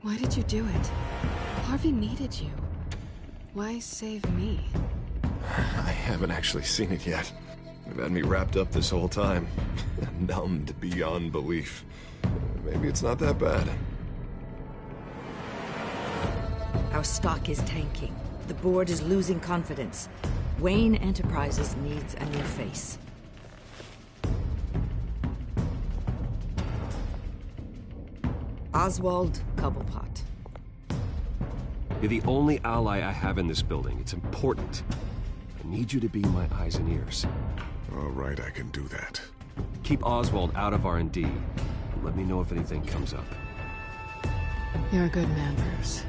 Why did you do it? Harvey needed you. Why save me? I haven't actually seen it yet. They've had me wrapped up this whole time. Numbed beyond belief. Maybe it's not that bad. Our stock is tanking. The board is losing confidence. Wayne Enterprises needs a new face. Oswald Cobblepot. You're the only ally I have in this building. It's important. I need you to be my eyes and ears. All right, I can do that. Keep Oswald out of R&D, and let me know if anything comes up. You're a good man, Bruce.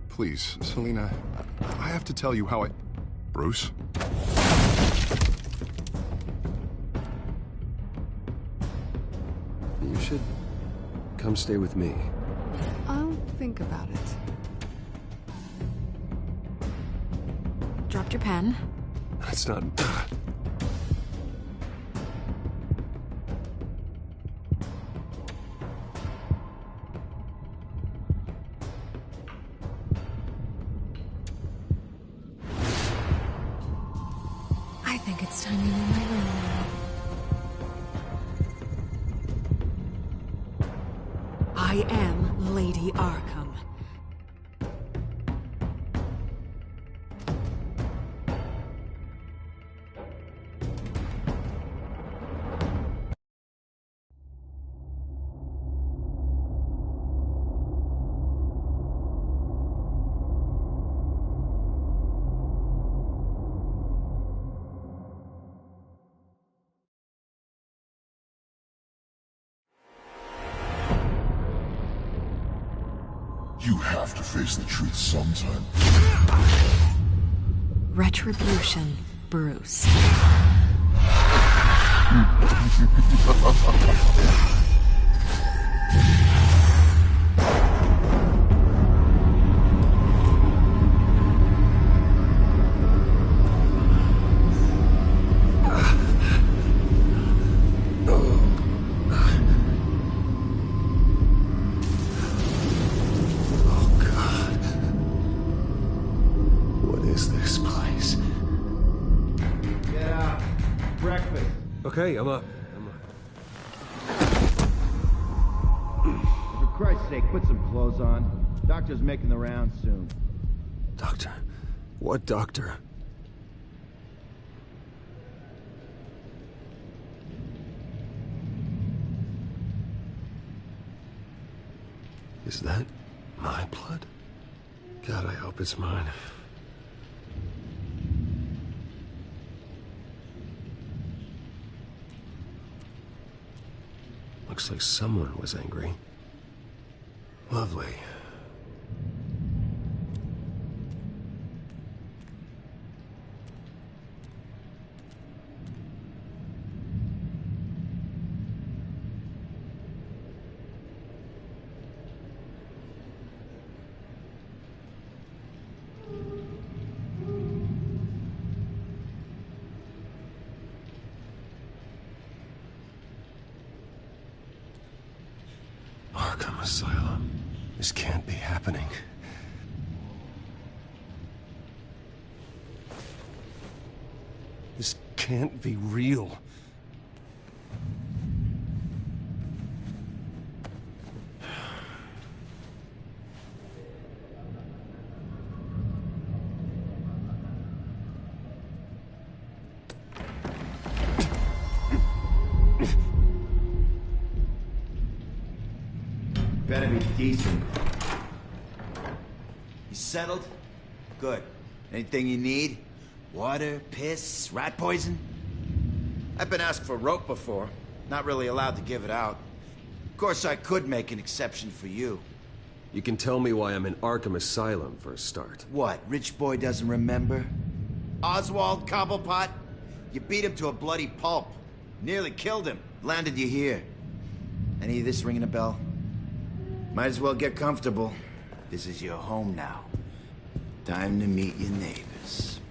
Please, Selina, I have to tell you how I... Bruce? You should come stay with me. I'll think about it. Dropped your pen. That's not... I think it's time you knew my room now. I am Lady Arkham. You have to face the truth sometime. Retribution, Bruce. Okay, I'm up. For Christ's sake, put some clothes on. Doctor's making the rounds soon. Doctor? What doctor? Is that my blood? God, I hope it's mine. Looks like someone was angry. Lovely. Arkham Asylum. This can't be happening. This can't be real. Better be decent. You settled? Good. Anything you need? Water, piss, rat poison? I've been asked for rope before. Not really allowed to give it out. Of course, I could make an exception for you. You can tell me why I'm in Arkham Asylum for a start. What, rich boy doesn't remember? Oswald Cobblepot? You beat him to a bloody pulp. Nearly killed him. Landed you here. Any of this ringing a bell? Might as well get comfortable. This is your home now. Time to meet your neighbors.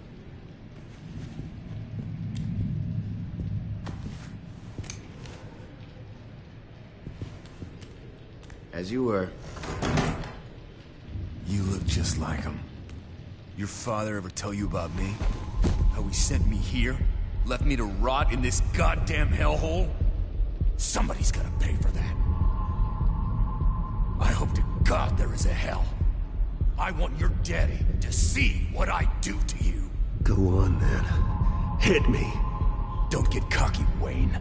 As you were. You look just like him. Your father ever tell you about me? How he sent me here? Left me to rot in this goddamn hellhole? Somebody's gotta pay for that. I hope to God there is a hell. I want your daddy to see what I do to you. Go on, then. Hit me. Don't get cocky, Wayne.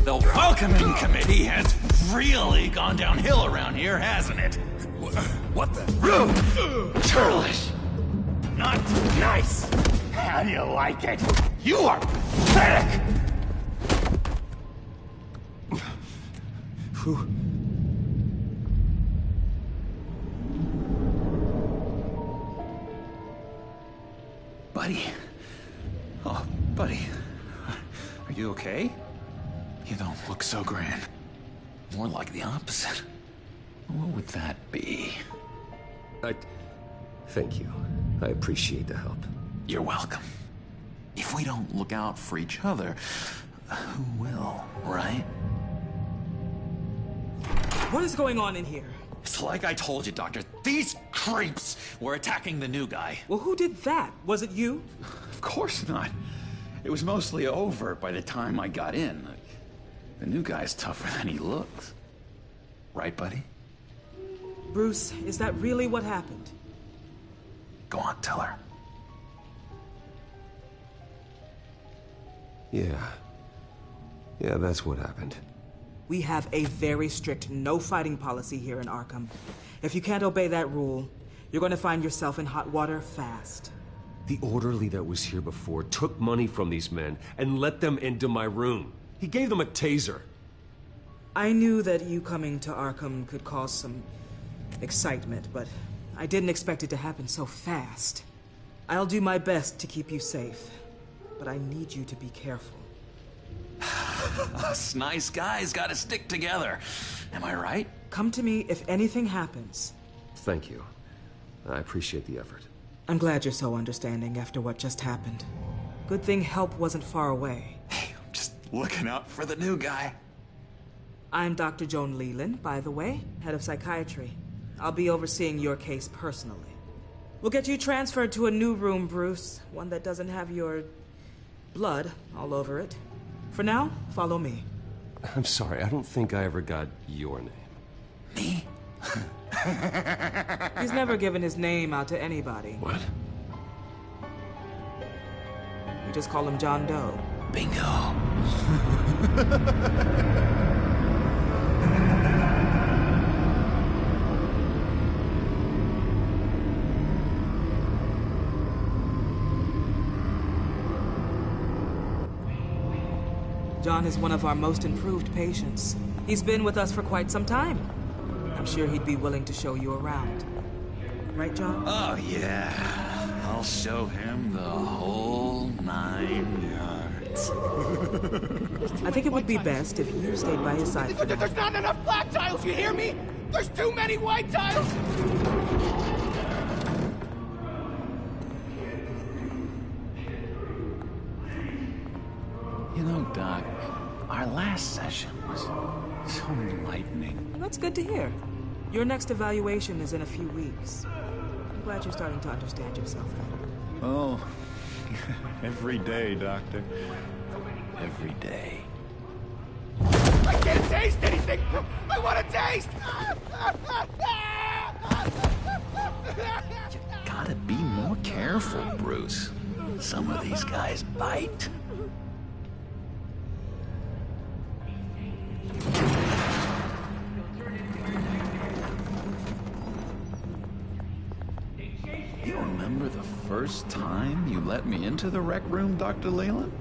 The welcoming committee has really gone downhill around here, hasn't it? What the? Churlish! Not nice! How do you like it? You are pathetic! Buddy. Oh, buddy. Are you okay? You don't look so grand. More like the opposite. What would that be? Thank you. I appreciate the help. You're welcome. If we don't look out for each other, who will, right? What is going on in here? It's like I told you, Doctor. These creeps were attacking the new guy. Well, who did that? Was it you? Of course not. It was mostly over by the time I got in. The new guy's tougher than he looks. Right, buddy? Bruce, is that really what happened? Go on, tell her. Yeah, that's what happened. We have a very strict no fighting policy here in Arkham. If you can't obey that rule, you're going to find yourself in hot water fast. The orderly that was here before took money from these men and let them into my room. He gave them a taser. I knew that you coming to Arkham could cause some excitement, but I didn't expect it to happen so fast. I'll do my best to keep you safe, but I need you to be careful. Us nice guys gotta stick together. Am I right? Come to me if anything happens. Thank you. I appreciate the effort. I'm glad you're so understanding after what just happened. Good thing help wasn't far away. Hey, I'm just looking out for the new guy. I'm Dr. Joan Leland, by the way, head of psychiatry. I'll be overseeing your case personally. We'll get you transferred to a new room, Bruce. One that doesn't have your blood all over it. For now, follow me. I'm sorry, I don't think I ever got your name. Me? He's never given his name out to anybody. What? We just call him John Doe. Bingo. John is one of our most improved patients. He's been with us for quite some time. I'm sure he'd be willing to show you around. Right, John? Oh, yeah. I'll show him the whole 9 yards. I think it would be best if you stayed by his side for now. There's not enough black tiles, you hear me? There's too many white tiles! You know, Doc, our last session was so enlightening. That's good to hear. Your next evaluation is in a few weeks. I'm glad you're starting to understand yourself better. Oh, every day, Doctor. Every day. I can't taste anything! I want to taste! You gotta be more careful, Bruce. Some of these guys bite. You remember the first time you let me into the rec room, Dr. Leland?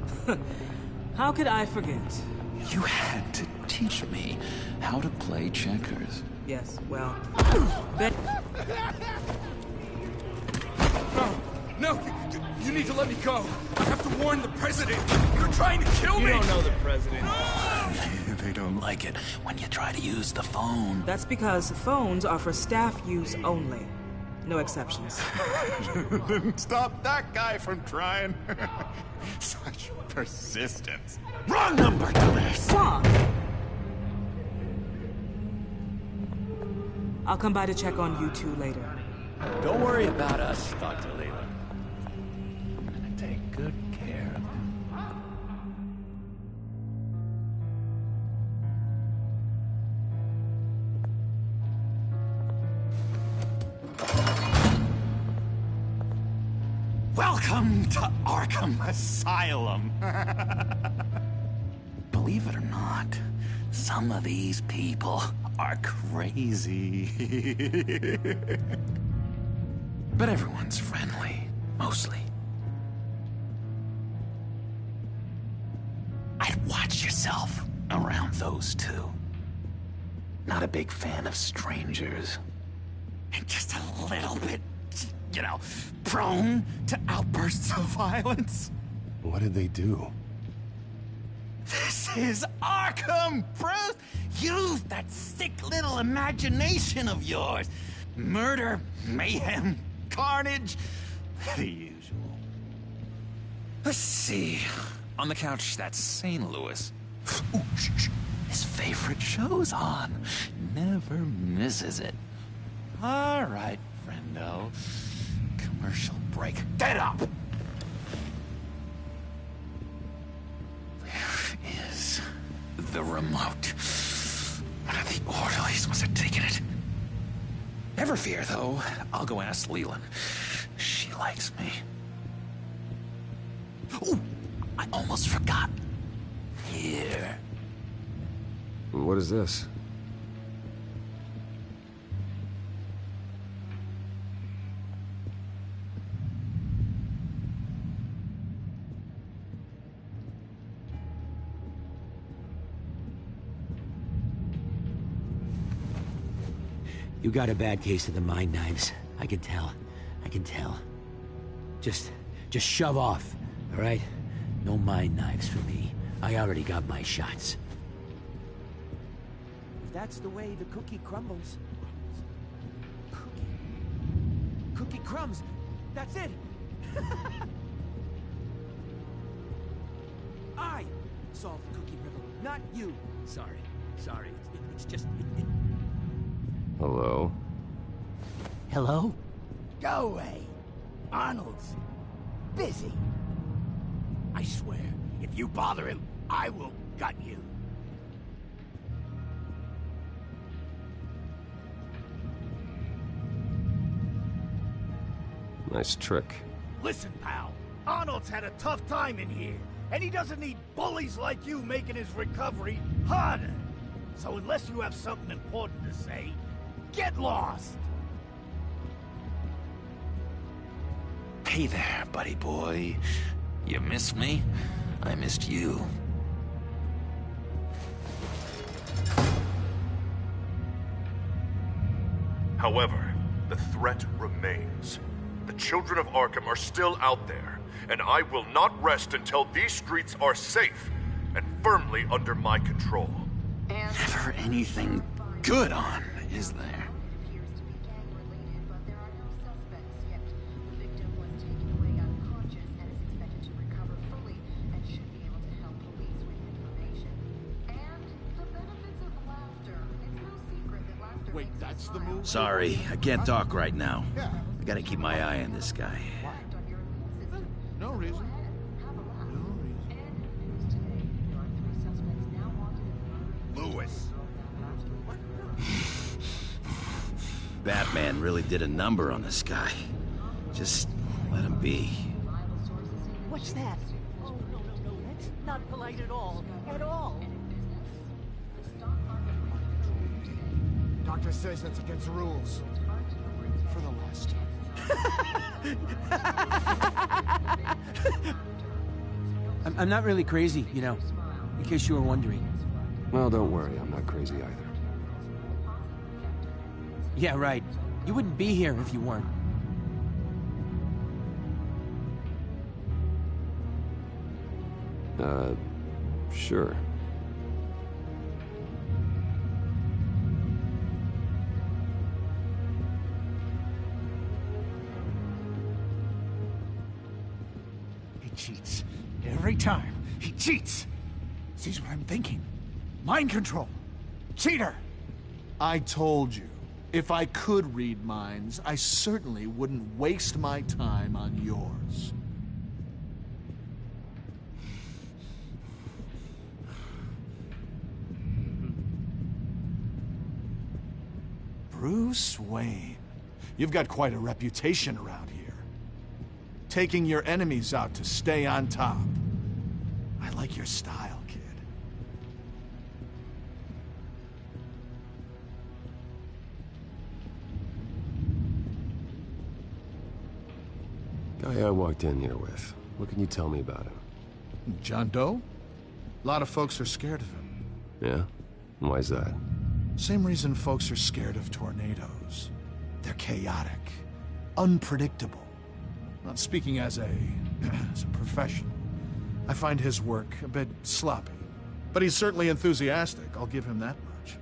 How could I forget? You had to teach me how to play checkers. Yes, well, No, you need to let me go. I have to warn the president. You're trying to kill me. You don't know the president. They don't like it when you try to use the phone. That's because phones are for staff use only. No exceptions. Didn't stop that guy from trying. Such persistence. Wrong number, dumbass. Wrong. I'll come by to check on you two later. Don't worry about us, Dr. Leland. I'm gonna take good care of him. Welcome to Arkham Asylum. Believe it or not, some of these people are crazy. But everyone's friendly, mostly. I'd watch yourself around those two. Not a big fan of strangers. And just a little bit, you know, prone to outbursts of violence. What did they do? This is Arkham, Bruce! Use that sick little imagination of yours. Murder, mayhem, carnage, the usual. Let's see. On the couch, that's St. Louis. Ooh, shh. His favorite show's on. Never misses it. All right, friendo. Commercial break. Get up! Where is the remote? One of the orderlies must have taken it. Never fear, though. I'll go ask Leland. She likes me. Ooh, I almost forgot. Here. What is this? You got a bad case of the mind knives. I can tell. I can tell. Just shove off, all right? No mind knives for me. I already got my shots. If that's the way the cookie crumbles... Cookie crumbs! That's it! I solved the cookie riddle, not you. Sorry. It's just... Hello? Hello? Go away. Arnold's busy. I swear, if you bother him, I will gut you. Nice trick. Listen, pal. Arnold's had a tough time in here, and he doesn't need bullies like you making his recovery harder. So unless you have something important to say, get lost! Hey there, buddy boy. You missed me? I missed you. However, the threat remains. The children of Arkham are still out there, and I will not rest until these streets are safe and firmly under my control. Never anything good on, is there? Wait, that's the move? Sorry, I can't talk right now. I gotta keep my eye on this guy. No reason. Lewis. Batman really did a number on this guy. Just let him be. What's that? Oh, no, that's not polite at all. At all. Doctor says that's against the rules. For the last time. I'm not really crazy, you know, in case you were wondering. Well, don't worry, I'm not crazy either. Yeah, right. You wouldn't be here if you weren't. Sure. He cheats. Every time. He cheats. Sees what I'm thinking. Mind control. Cheater! I told you, if I could read minds, I certainly wouldn't waste my time on yours. Bruce Wayne. You've got quite a reputation around here. Taking your enemies out to stay on top. I like your style, kid. Guy I walked in here with. What can you tell me about him? John Doe? A lot of folks are scared of him. Yeah? Why's that? Same reason folks are scared of tornadoes. They're chaotic, unpredictable. Not speaking as a professional. I find his work a bit sloppy. But he's certainly enthusiastic, I'll give him that much.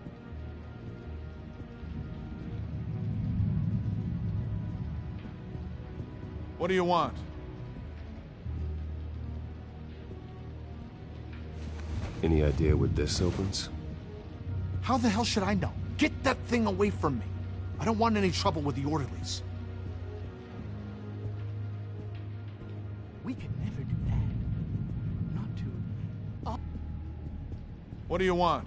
What do you want? Any idea what this opens? How the hell should I know? Get that thing away from me. I don't want any trouble with the orderlies. We could never do that. Not to... What do you want?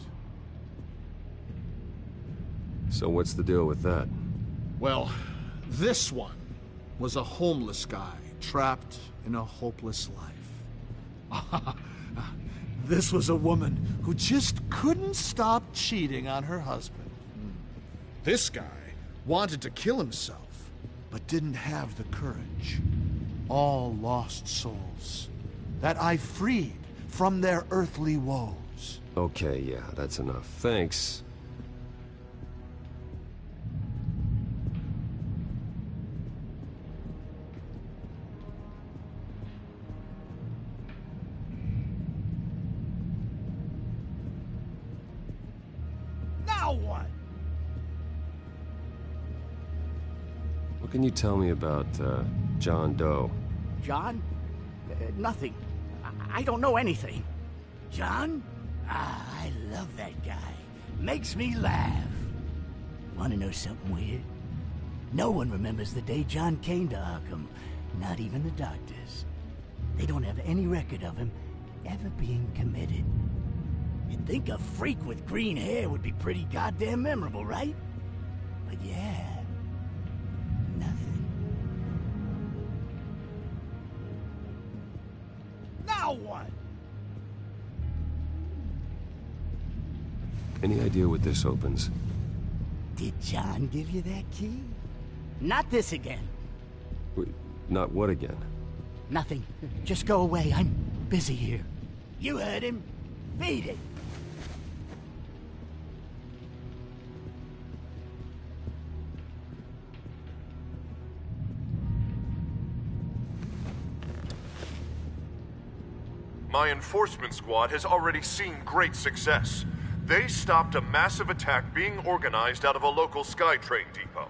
So what's the deal with that? Well, this one was a homeless guy trapped in a hopeless life. This was a woman who just couldn't stop cheating on her husband. This guy wanted to kill himself, but didn't have the courage. All lost souls that I freed from their earthly woes. Okay, yeah, that's enough. Thanks. Now what? What can you tell me about, John Doe? John? Nothing. I don't know anything. John? Ah, I love that guy. Makes me laugh. Want to know something weird? No one remembers the day John came to Arkham. Not even the doctors. They don't have any record of him ever being committed. You'd think a freak with green hair would be pretty goddamn memorable, right? But yeah, nothing. Now what? Any idea what this opens? Did John give you that key? Not this again. Wait, not what again? Nothing. Just go away. I'm busy here. You heard him. Beat it. My enforcement squad has already seen great success. They stopped a massive attack being organized out of a local SkyTrain depot.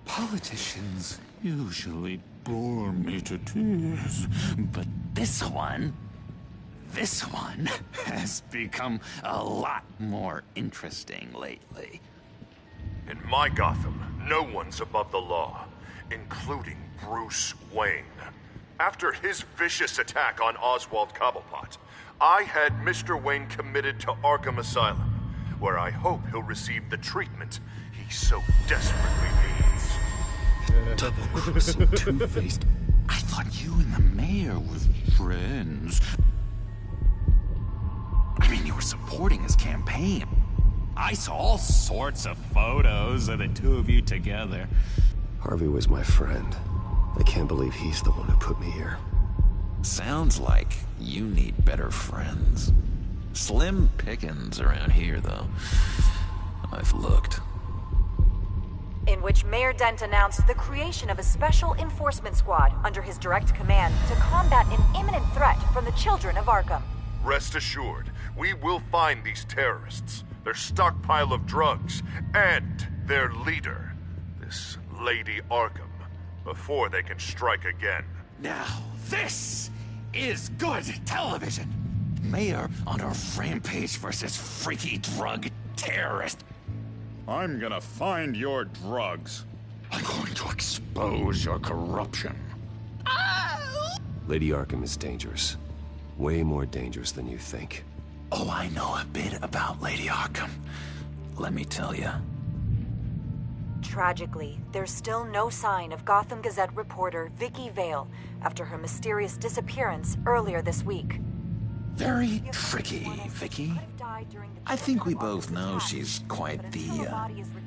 Politicians usually bore me to tears, but this one has become a lot more interesting lately. In my Gotham, no one's above the law, including Bruce Wayne. After his vicious attack on Oswald Cobblepot, I had Mr. Wayne committed to Arkham Asylum, where I hope he'll receive the treatment he so desperately needs. Double-crossing, two-faced. I thought you and the mayor were friends. I mean, you were supporting his campaign. I saw all sorts of photos of the two of you together. Harvey was my friend. I can't believe he's the one who put me here. Sounds like you need better friends. Slim pickings around here, though. I've looked. in which Mayor Dent announced the creation of a special enforcement squad under his direct command to combat an imminent threat from the children of Arkham. Rest assured, we will find these terrorists, their stockpile of drugs, and their leader, this Lady Arkham, before they can strike again. Now, this is good television. Mayor on a rampage versus freaky drug terrorist. I'm gonna find your drugs. I'm going to expose your corruption. Lady Arkham is dangerous. Way more dangerous than you think. Oh, I know a bit about Lady Arkham. Let me tell you. Tragically, there's still no sign of Gotham Gazette reporter Vicky Vale after her mysterious disappearance earlier this week. Very tricky, Vicky. I think we both know she's quite the,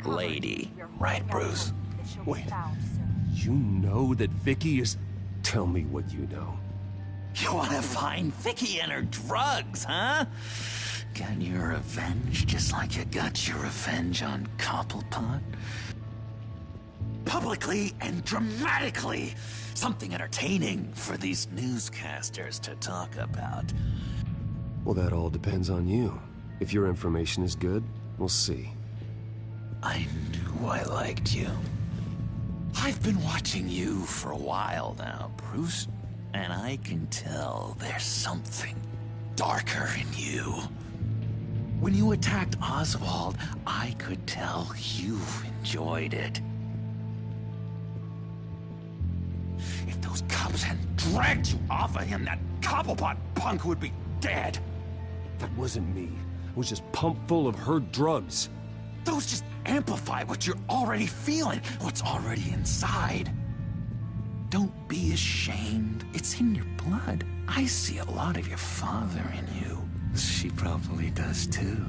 lady. Right, Bruce? Wait, you know that Vicky is... Tell me what you know. You wanna find Vicky and her drugs, huh? Got your revenge just like you got your revenge on Cobblepot? Publicly and dramatically! Something entertaining for these newscasters to talk about. Well, that all depends on you. If your information is good, we'll see. I knew I liked you. I've been watching you for a while now, Bruce, and I can tell there's something darker in you. When you attacked Oswald, I could tell you enjoyed it. If those cops hadn't dragged you off of him, that Cobblepot punk would be dead. That wasn't me. It was just pumped full of her drugs. Those just amplify what you're already feeling, what's already inside. Don't be ashamed. It's in your blood. I see a lot of your father in you. She probably does too.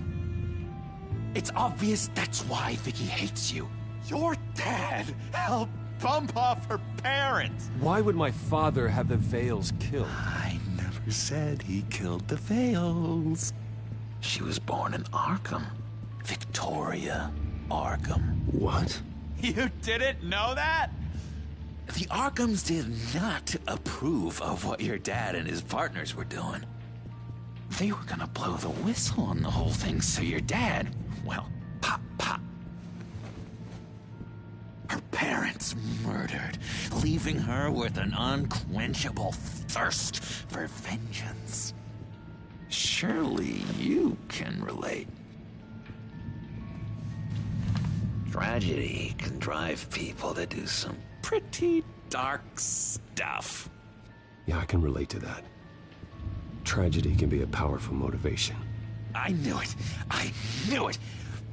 It's obvious that's why Vicky hates you. Your dad helped bump off her parents. Why would my father have the Vales killed? I never said he killed the Vales. She was born in Arkham. Victoria Arkham. What? You didn't know that? The Arkhams did not approve of what your dad and his partners were doing. They were gonna blow the whistle on the whole thing, so your dad, well, pop. Her parents murdered, leaving her with an unquenchable thirst for vengeance. Surely you can relate. Tragedy can drive people to do some pretty dark stuff. Yeah, I can relate to that. Tragedy can be a powerful motivation. I knew it. I knew it.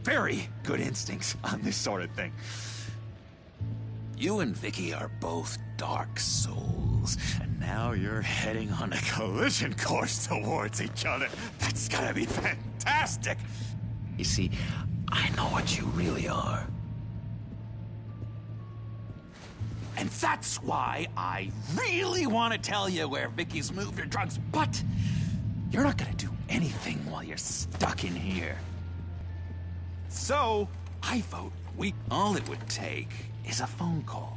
Very good instincts on this sort of thing. You and Vicky are both dark souls, and now you're heading on a collision course towards each other. That's gonna be fantastic! You see, I know what you really are. And that's why I really want to tell you where Vicky's moved her drugs, but you're not gonna do anything while you're stuck in here. So, I vote all it would take is a phone call.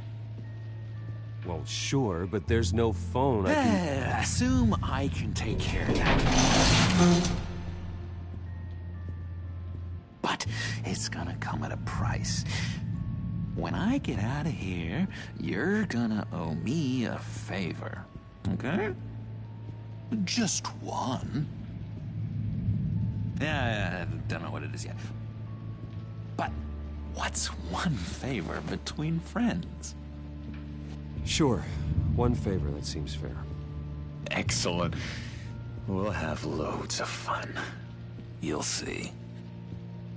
Well, sure, but there's no phone. I can... Assume I can take care of that. But it's gonna come at a price. When I get out of here, you're gonna owe me a favor, okay? Just one. Yeah, I don't know what it is yet. But what's one favor between friends? Sure. One favor, that seems fair. Excellent. We'll have loads of fun. You'll see.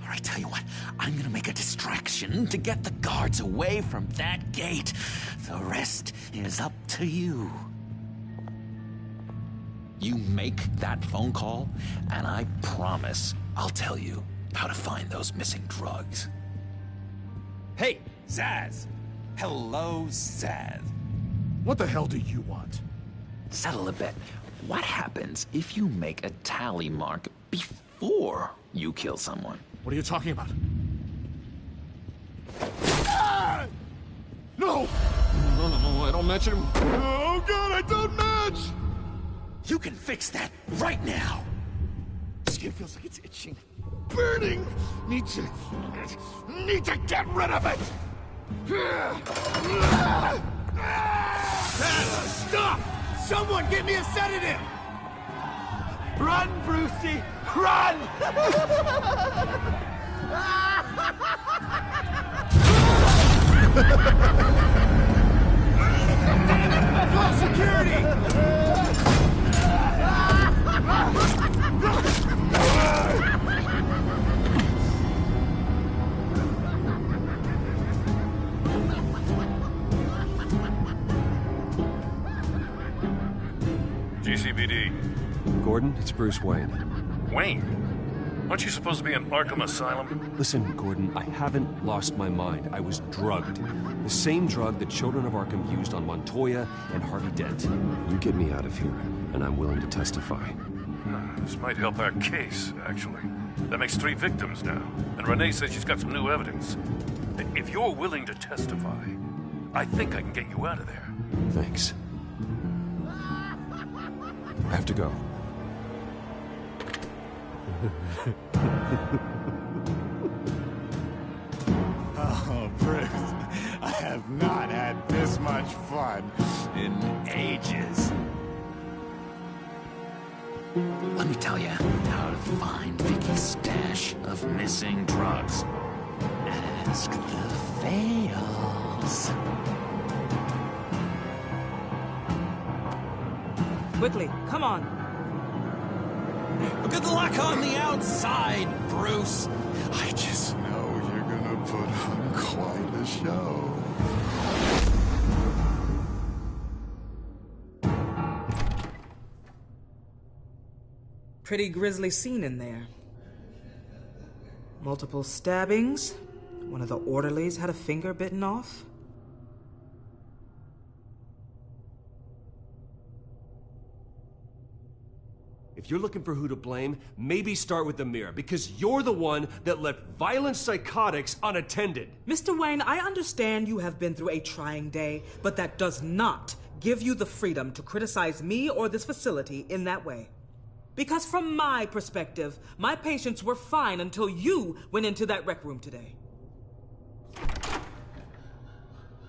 All right, tell you what, I'm gonna make a distraction to get the guards away from that gate. The rest is up to you. You make that phone call, and I promise I'll tell you how to find those missing drugs. Hey, Zsasz! Hello, Zsasz. What the hell do you want? Settle a bet. What happens if you make a tally mark before you kill someone? What are you talking about? Ah! don't match him. Oh god, I don't match! You can fix that right now. Skin feels like it's itching. Burning! Need to get rid of it! Stop! Someone get me a sedative! Run, Brucey! Run! Call security! GCPD. Gordon, it's Bruce Wayne. Wayne? Aren't you supposed to be in Arkham Asylum? Listen, Gordon, I haven't lost my mind. I was drugged. The same drug the Children of Arkham used on Montoya and Harvey Dent. You get me out of here, and I'm willing to testify. This might help our case, actually. That makes 3 victims now, and Renee says she's got some new evidence. If you're willing to testify, I think I can get you out of there. Thanks. I have to go. Oh, Bruce, I have not had this much fun in ages. Let me tell you how to find Vicky's stash of missing drugs. Ask the Fails. Quickly, come on. Good luck on the outside, Bruce. I just know you're gonna put on quite a show. Pretty grisly scene in there. Multiple stabbings. One of the orderlies had a finger bitten off. If you're looking for who to blame, maybe start with the mirror, because you're the one that left violent psychotics unattended. Mr. Wayne, I understand you have been through a trying day, but that does not give you the freedom to criticize me or this facility in that way. Because from my perspective, my patients were fine until you went into that rec room today.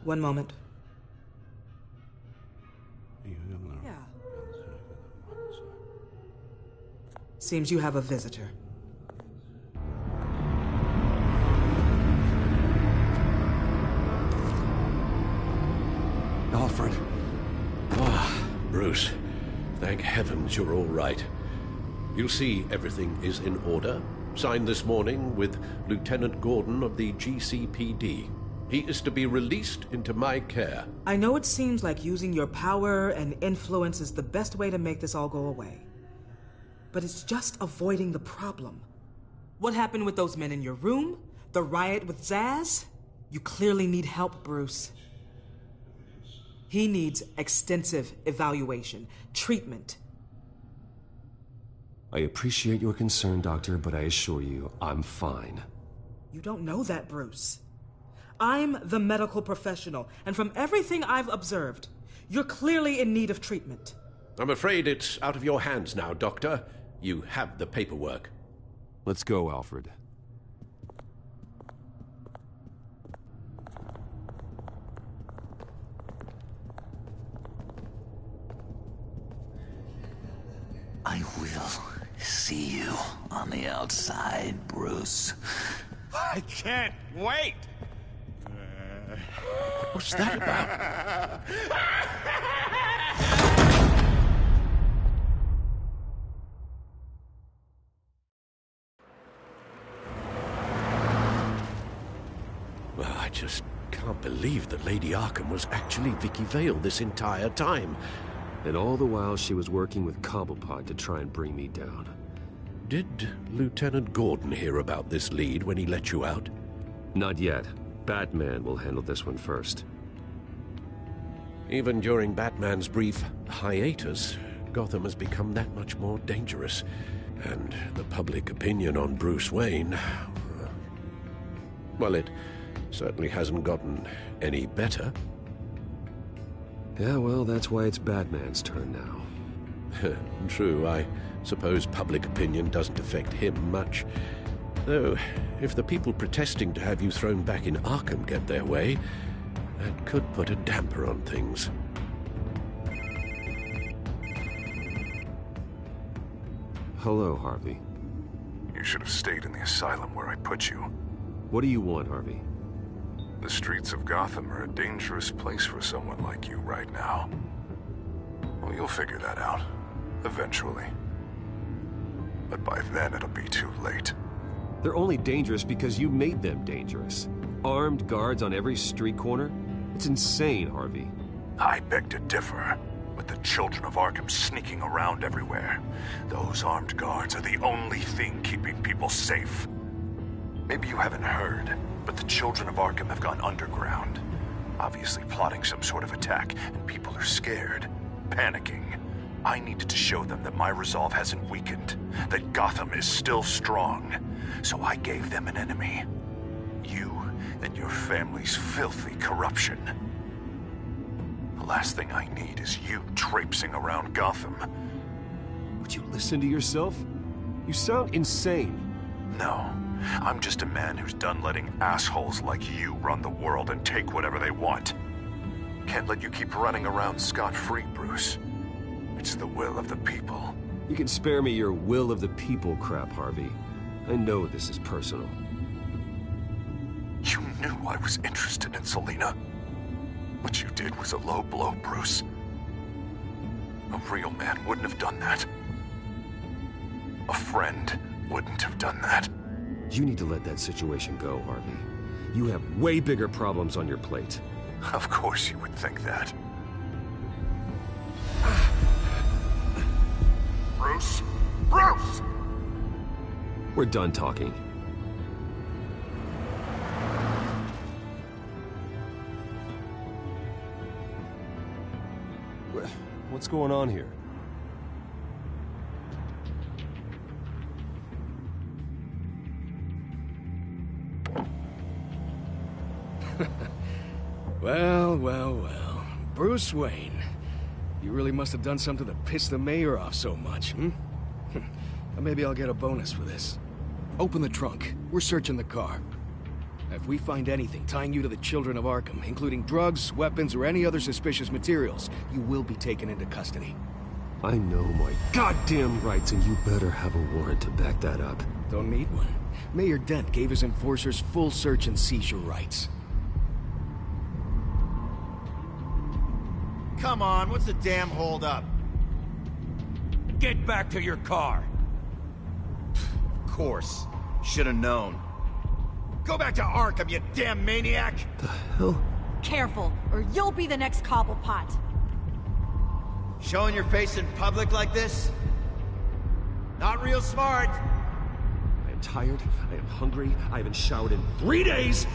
One moment. Yeah. Seems you have a visitor. Alfred. Ah, Bruce. Thank heavens you're all right. You'll see everything is in order. Signed this morning with Lieutenant Gordon of the GCPD. He is to be released into my care. I know it seems like using your power and influence is the best way to make this all go away. But it's just avoiding the problem. What happened with those men in your room? The riot with Zsasz? You clearly need help, Bruce. He needs extensive evaluation, treatment. I appreciate your concern, Doctor, but I assure you, I'm fine. You don't know that, Bruce. I'm the medical professional, and from everything I've observed, you're clearly in need of treatment. I'm afraid it's out of your hands now, Doctor. You have the paperwork. Let's go, Alfred. I will see you on the outside, Bruce. I can't wait! What's that about? Well, I just can't believe that Lady Arkham was actually Vicky Vale this entire time. And all the while she was working with Cobblepot to try and bring me down. Did Lieutenant Gordon hear about this lead when he let you out? Not yet. Batman will handle this one first. Even during Batman's brief hiatus, Gotham has become that much more dangerous. And the public opinion on Bruce Wayne... well, it certainly hasn't gotten any better. Yeah, well, that's why it's Batman's turn now. True, I suppose public opinion doesn't affect him much. Though, if the people protesting to have you thrown back in Arkham get their way, that could put a damper on things. Hello, Harvey. You should have stayed in the asylum where I put you. What do you want, Harvey? The streets of Gotham are a dangerous place for someone like you right now. Well, you'll figure that out. Eventually. But by then it'll be too late. They're only dangerous because you made them dangerous. Armed guards on every street corner? It's insane, Harvey. I beg to differ. With the children of Arkham sneaking around everywhere, those armed guards are the only thing keeping people safe. Maybe you haven't heard, but the children of Arkham have gone underground. Obviously plotting some sort of attack, and people are scared, panicking. I needed to show them that my resolve hasn't weakened, that Gotham is still strong. So I gave them an enemy. You and your family's filthy corruption. The last thing I need is you traipsing around Gotham. Would you listen to yourself? You sound insane. No, I'm just a man who's done letting assholes like you run the world and take whatever they want. Can't let you keep running around scot-free, Bruce. It's the will of the people. You can spare me your will of the people crap, Harvey. I know this is personal. You knew I was interested in Selina. What you did was a low blow, Bruce. A real man wouldn't have done that. A friend wouldn't have done that. You need to let that situation go, Harvey. You have way bigger problems on your plate. Of course you would think that. Bruce? Bruce! We're done talking. What's going on here? Well. Bruce Wayne. You really must have done something to piss the mayor off so much, hmm? Maybe I'll get a bonus for this. Open the trunk. We're searching the car. If we find anything tying you to the children of Arkham, including drugs, weapons, or any other suspicious materials, you will be taken into custody. I know my goddamn rights, and you better have a warrant to back that up. Don't need one. Mayor Dent gave his enforcers full search and seizure rights. Come on, what's the damn holdup? Get back to your car. Of course. Should have known. Go back to Arkham, you damn maniac! The hell? Careful, or you'll be the next Cobblepot. Showing your face in public like this? Not real smart. I am tired, I am hungry, I haven't showered in 3 days!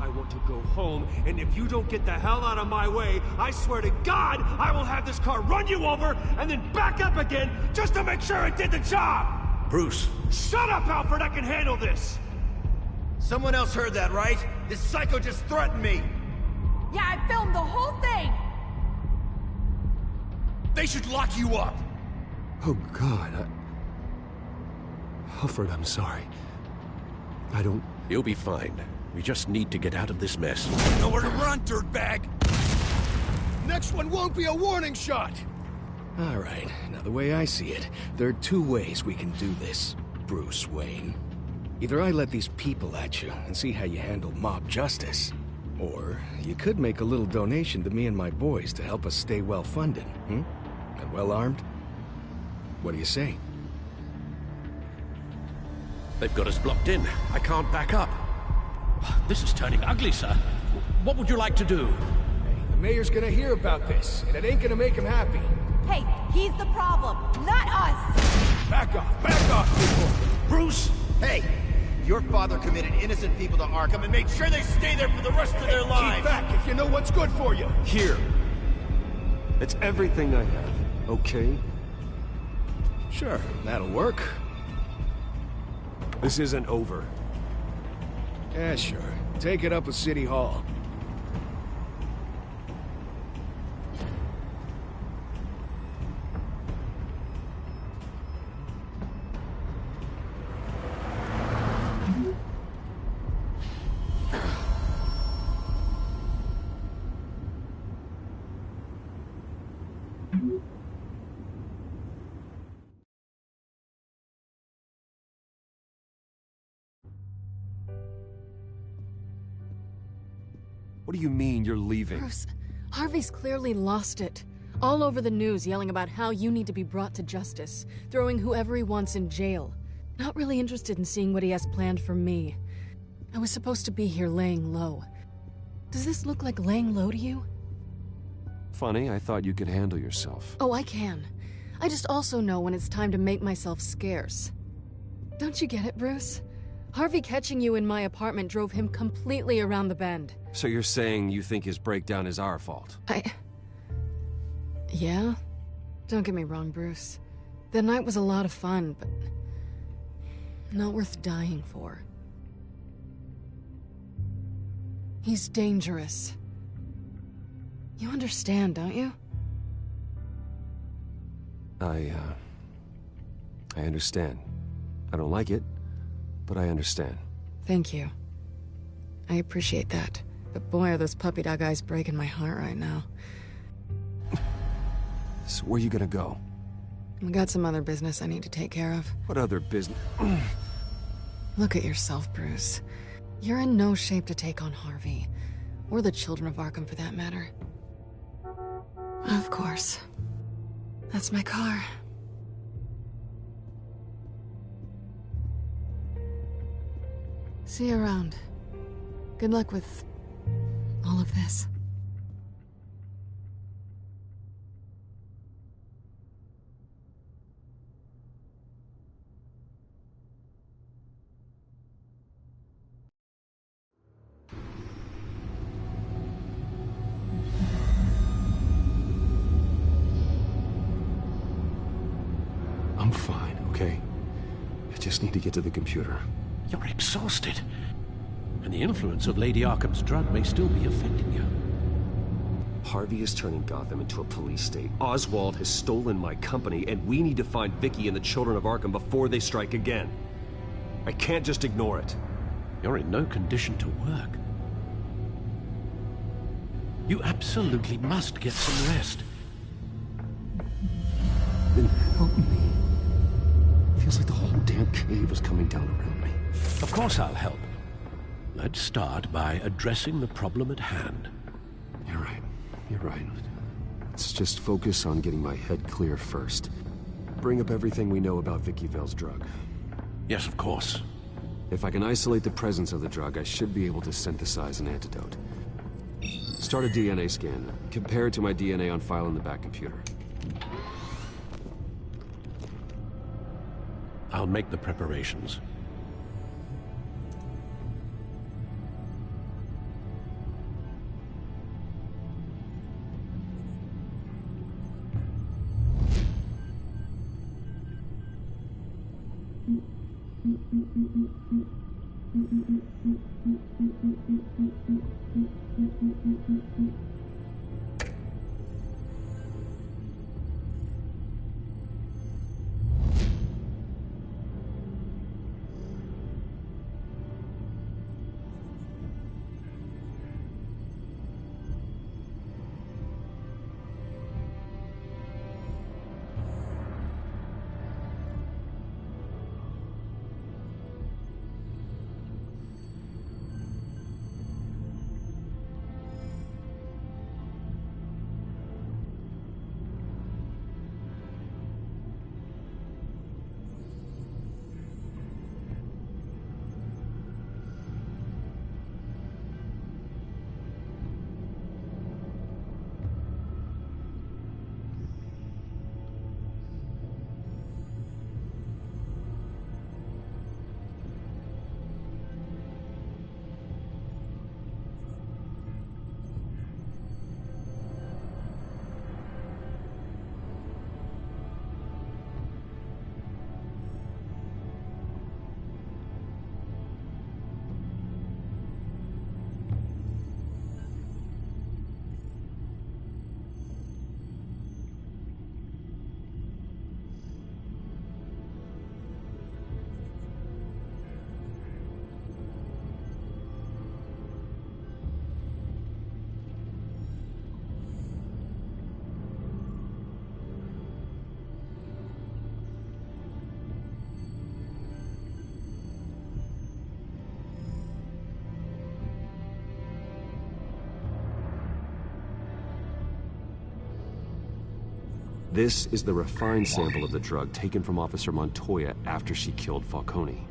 I want to go home, and if you don't get the hell out of my way, I swear to God, I will have this car run you over, and then back up again, just to make sure it did the job! Bruce! Shut up, Alfred, I can handle this! Someone else heard that, right? This psycho just threatened me! Yeah, I filmed the whole thing! They should lock you up! Oh, God, Alfred, I'm sorry. I don't... You'll be fine. We just need to get out of this mess. Nowhere to run, dirtbag! Next one won't be a warning shot! All right, now the way I see it, there are 2 ways we can do this, Bruce Wayne. Either I let these people at you and see how you handle mob justice, or you could make a little donation to me and my boys to help us stay well-funded, And well-armed? What do you say? They've got us blocked in. I can't back up. This is turning ugly, sir. What would you like to do? Hey, the mayor's gonna hear about this, and it ain't gonna make him happy. Hey, he's the problem, not us! Back off, people! Bruce! Hey! Your father committed innocent people to Arkham and made sure they stay there for the rest of their lives! Keep back if you know what's good for you! Here. It's everything I have, okay? Sure, that'll work. This isn't over. Yeah, sure. Take it up with City Hall. What do you mean you're leaving? Bruce, Harvey's clearly lost it. All over the news yelling about how you need to be brought to justice, throwing whoever he wants in jail. Not really interested in seeing what he has planned for me. I was supposed to be here laying low. Does this look like laying low to you? Funny, I thought you could handle yourself. Oh, I can. I just also know when it's time to make myself scarce. Don't you get it, Bruce? Harvey catching you in my apartment drove him completely around the bend. So you're saying you think his breakdown is our fault? Yeah? Don't get me wrong, Bruce. The night was a lot of fun, but not worth dying for. He's dangerous. You understand, don't you? I understand. I don't like it, but I understand. Thank you. I appreciate that. But boy, are those puppy dog eyes breaking my heart right now. So where are you gonna go? I got some other business I need to take care of. What other business? Look at yourself, Bruce. You're in no shape to take on Harvey. Or the children of Arkham, for that matter. Of course. That's my car. See you around. Good luck with all of this. I'm fine, okay? I just need to get to the computer. You're exhausted. And the influence of Lady Arkham's drug may still be affecting you. Harvey is turning Gotham into a police state. Oswald has stolen my company, and we need to find Vicky and the children of Arkham before they strike again. I can't just ignore it. You're in no condition to work. You absolutely must get some rest. Then help me. Feels like the whole damn cave is coming down around me. Of course I'll help. Let's start by addressing the problem at hand. You're right. You're right. Let's just focus on getting my head clear first. Bring up everything we know about Vicky Vale's drug. Yes, of course. If I can isolate the presence of the drug, I should be able to synthesize an antidote. Start a DNA scan. Compare it to my DNA on file in the back computer. I'll make the preparations. This is the refined sample of the drug taken from Officer Montoya after she killed Falcone.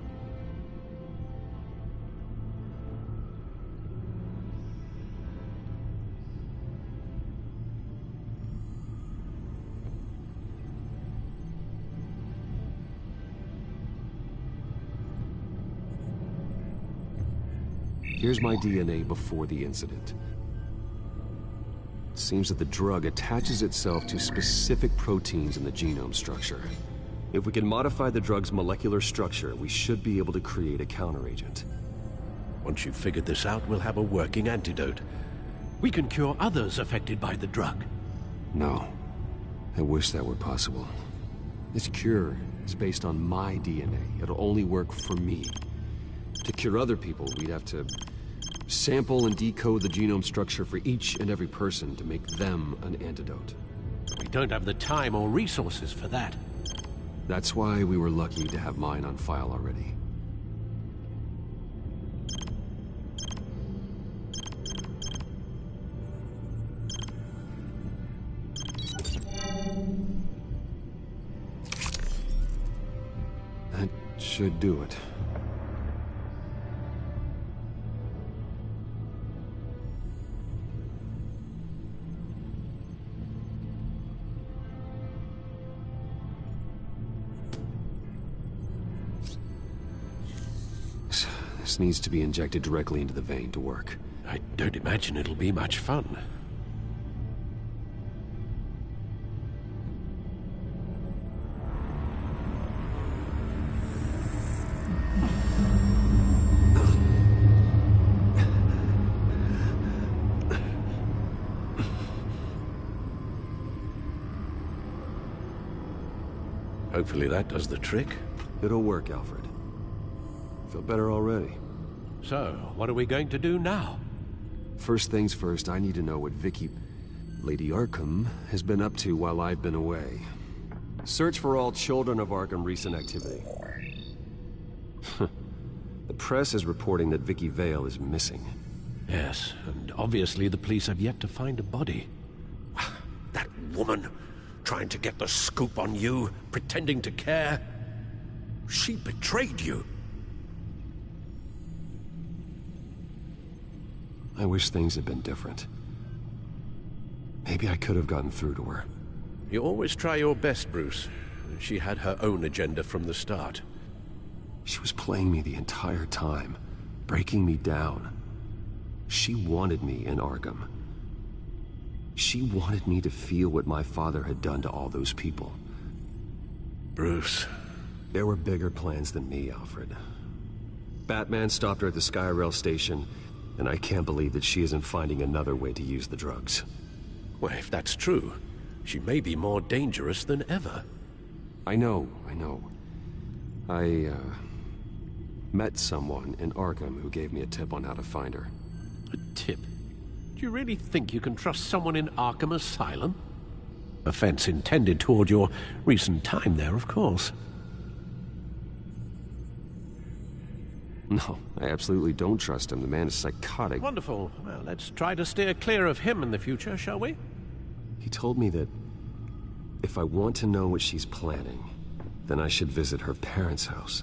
Here's my DNA before the incident. It seems that the drug attaches itself to specific proteins in the genome structure. If we can modify the drug's molecular structure, we should be able to create a counteragent. Once you've figured this out, we'll have a working antidote. We can cure others affected by the drug. No. I wish that were possible. This cure is based on my DNA. It'll only work for me. To cure other people, we'd have to sample and decode the genome structure for each and every person to make them an antidote. We don't have the time or resources for that. That's why we were lucky to have mine on file already. That should do it. This needs to be injected directly into the vein to work. I don't imagine it'll be much fun. Hopefully that does the trick. It'll work, Alfred. Feel better already. So, what are we going to do now? First things first, I need to know what Vicky, Lady Arkham, has been up to while I've been away. Search for all children of Arkham recent activity. The press is reporting that Vicky Vale is missing. Yes, and obviously the police have yet to find a body. That woman, trying to get the scoop on you, pretending to care. She betrayed you. I wish things had been different. Maybe I could have gotten through to her. You always try your best, Bruce. She had her own agenda from the start. She was playing me the entire time, breaking me down. She wanted me in Arkham. She wanted me to feel what my father had done to all those people. Bruce. There were bigger plans than me, Alfred. Batman stopped her at the Skyrail station, and I can't believe that she isn't finding another way to use the drugs. Well, if that's true, she may be more dangerous than ever. I know. I met someone in Arkham who gave me a tip on how to find her. A tip? Do you really think you can trust someone in Arkham Asylum? Offense intended toward your recent time there, of course. No, I absolutely don't trust him. The man is psychotic. Wonderful. Well, let's try to steer clear of him in the future, shall we? He told me that if I want to know what she's planning, then I should visit her parents' house.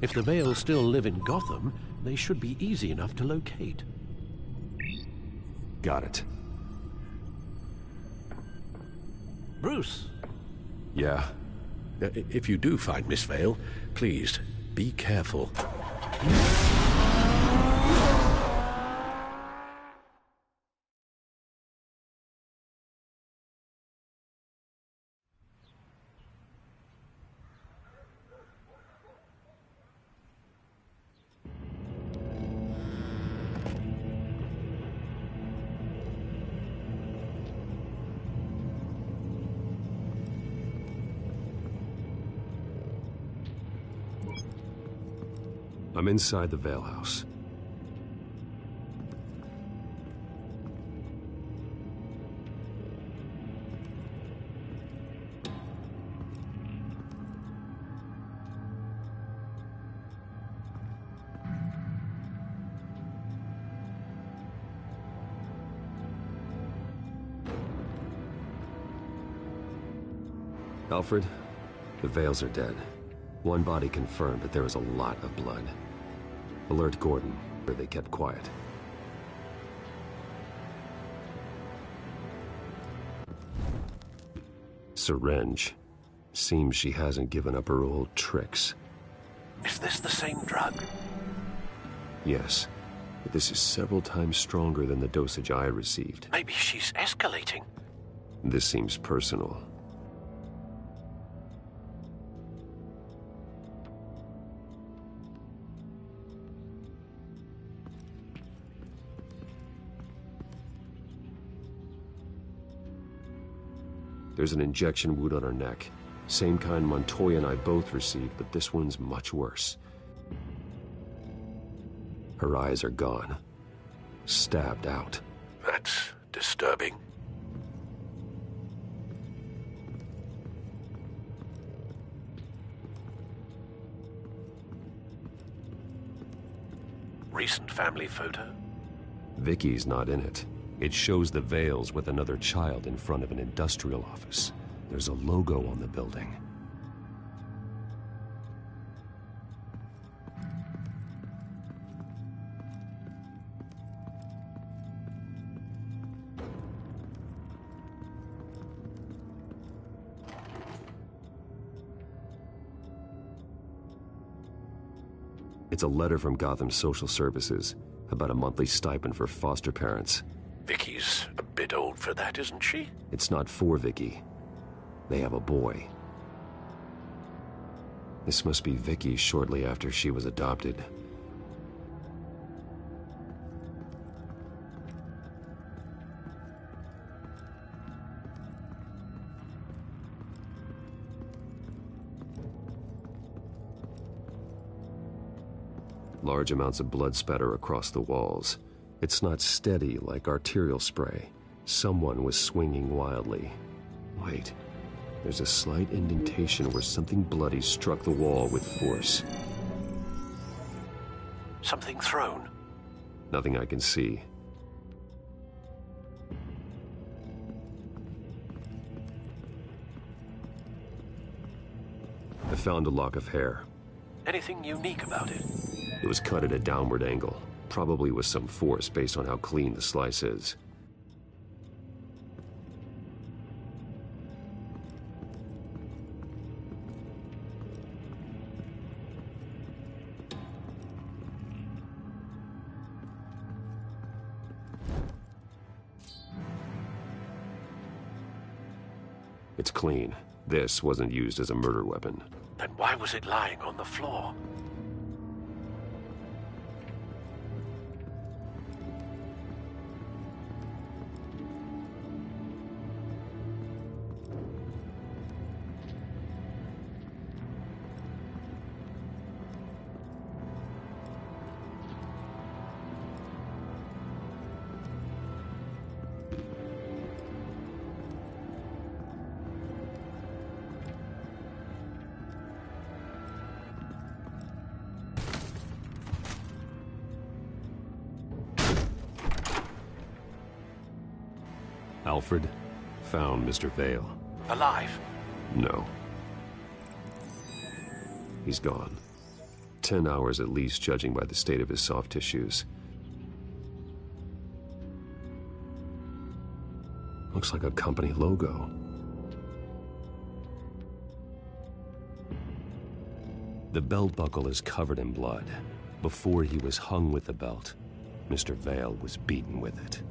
If the Vales still live in Gotham, they should be easy enough to locate. Got it. Bruce! Yeah? If you do find Miss Vale, please, be careful. I'm inside the Vale House. Alfred, the Vales are dead. One body confirmed, but there is a lot of blood. Alert Gordon, where they kept quiet. Syringe. Seems she hasn't given up her old tricks. Is this the same drug? Yes, but this is several times stronger than the dosage I received. Maybe she's escalating. This seems personal. There's an injection wound on her neck. Same kind Montoya and I both received, but this one's much worse. Her eyes are gone. Stabbed out. That's disturbing. Recent family photo? Vicky's not in it. It shows the Vales with another child in front of an industrial office. There's a logo on the building. It's a letter from Gotham Social Services about a monthly stipend for foster parents. Vicky's a bit old for that, isn't she? It's not for Vicky. They have a boy. This must be Vicky shortly after she was adopted. Large amounts of blood spatter across the walls. It's not steady like arterial spray. Someone was swinging wildly. Wait, there's a slight indentation where something bloody struck the wall with force. Something thrown? Nothing I can see. I found a lock of hair. Anything unique about it? It was cut at a downward angle, probably with some force based on how clean the slice is. It's clean. This wasn't used as a murder weapon. Then why was it lying on the floor? Alfred found Mr. Vale. Alive? No. He's gone. 10 hours at least, judging by the state of his soft tissues. Looks like a company logo. The belt buckle is covered in blood. Before he was hung with the belt, Mr. Vale was beaten with it.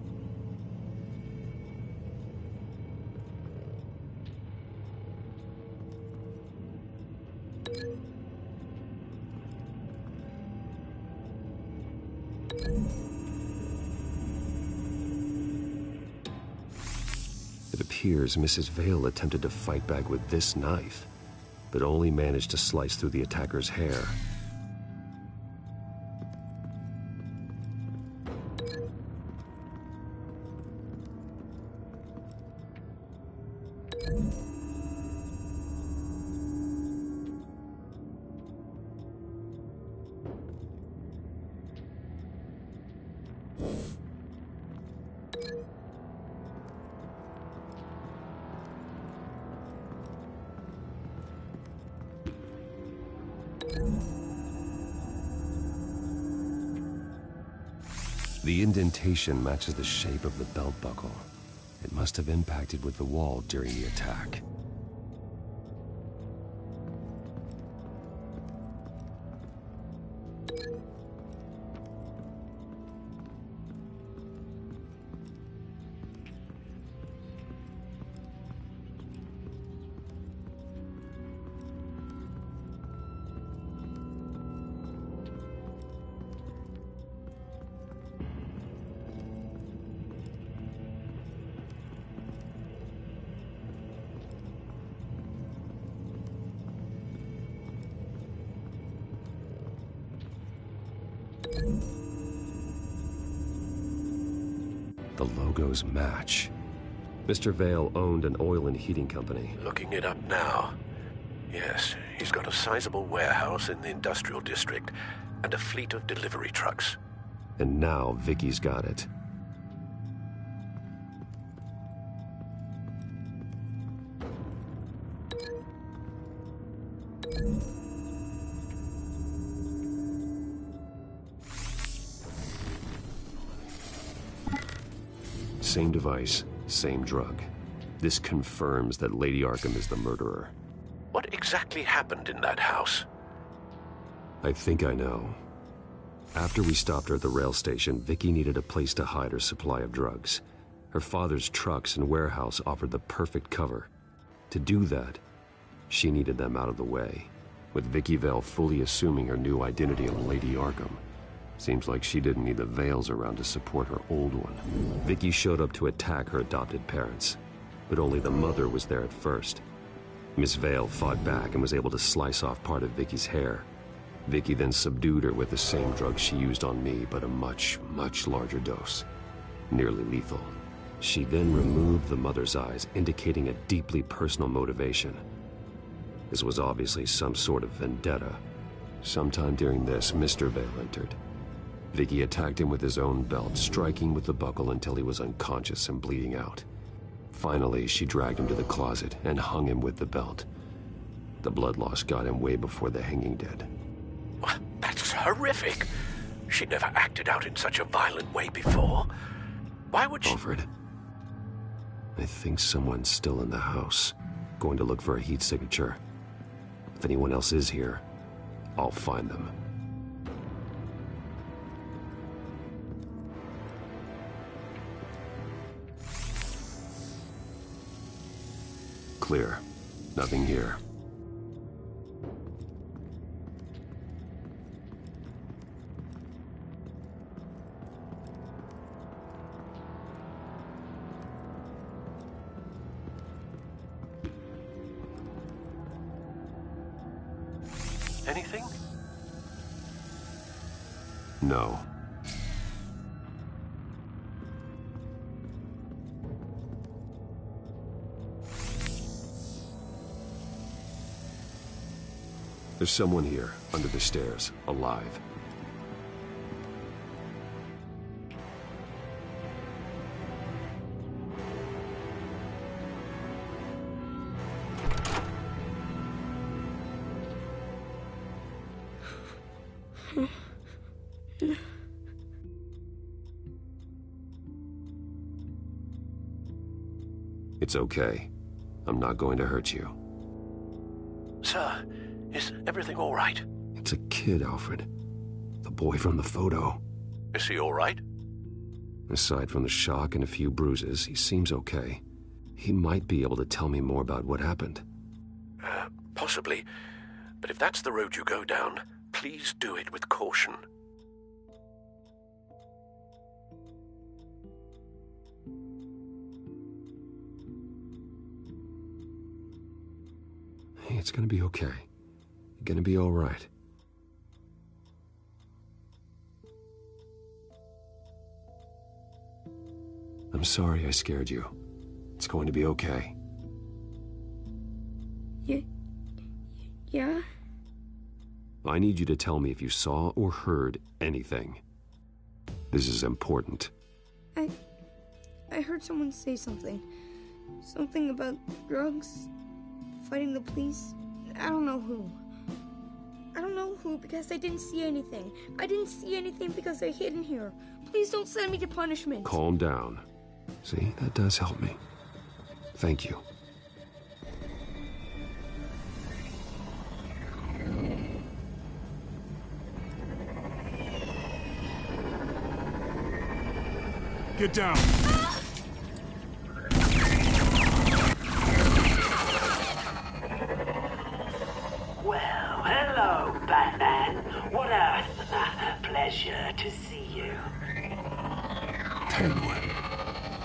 It appears Mrs. Vale attempted to fight back with this knife, but only managed to slice through the attacker's hair. The indentation matches the shape of the belt buckle. It must have impacted with the wall during the attack. The logos match. Mr. Vale owned an oil and heating company. Looking it up now. Yes, he's got a sizable warehouse in the industrial district and a fleet of delivery trucks. And now Vicky's got it. Same device, same drug. This confirms that Lady Arkham is the murderer. What exactly happened in that house? I think I know. After we stopped her at the rail station, Vicky needed a place to hide her supply of drugs. Her father's trucks and warehouse offered the perfect cover. To do that, she needed them out of the way, with Vicky Vale fully assuming her new identity of Lady Arkham. Seems like she didn't need the Vales around to support her old one. Vicky showed up to attack her adopted parents, but only the mother was there at first. Miss Vale fought back and was able to slice off part of Vicky's hair. Vicky then subdued her with the same drug she used on me, but a much, much larger dose. Nearly lethal. She then removed the mother's eyes, indicating a deeply personal motivation. This was obviously some sort of vendetta. Sometime during this, Mr. Vale entered. Vicky attacked him with his own belt, striking with the buckle until he was unconscious and bleeding out. Finally, she dragged him to the closet and hung him with the belt. The blood loss got him way before the hanging did. That's horrific. She never acted out in such a violent way before. Why would she— Alfred, I think someone's still in the house. Going to look for a heat signature. If anyone else is here, I'll find them. Clear. Nothing here. Anything? No. There's someone here, under the stairs, alive. It's okay. I'm not going to hurt you. Sir, is everything all right? It's a kid, Alfred. The boy from the photo. Is he all right? Aside from the shock and a few bruises, he seems okay. He might be able to tell me more about what happened. Possibly. But if that's the road you go down, please do it with caution. Hey, it's gonna be okay. You're gonna be all right. I'm sorry I scared you. It's going to be okay. Yeah? I need you to tell me if you saw or heard anything. This is important. I heard someone say something. Something about drugs, fighting the police. I don't know who. I don't know who because I didn't see anything. I didn't see anything because I hid in here. Please don't send me to punishment. Calm down. See, that does help me. Thank you. Get down! Well, hello, Batman. What a pleasure to see you. Penguin.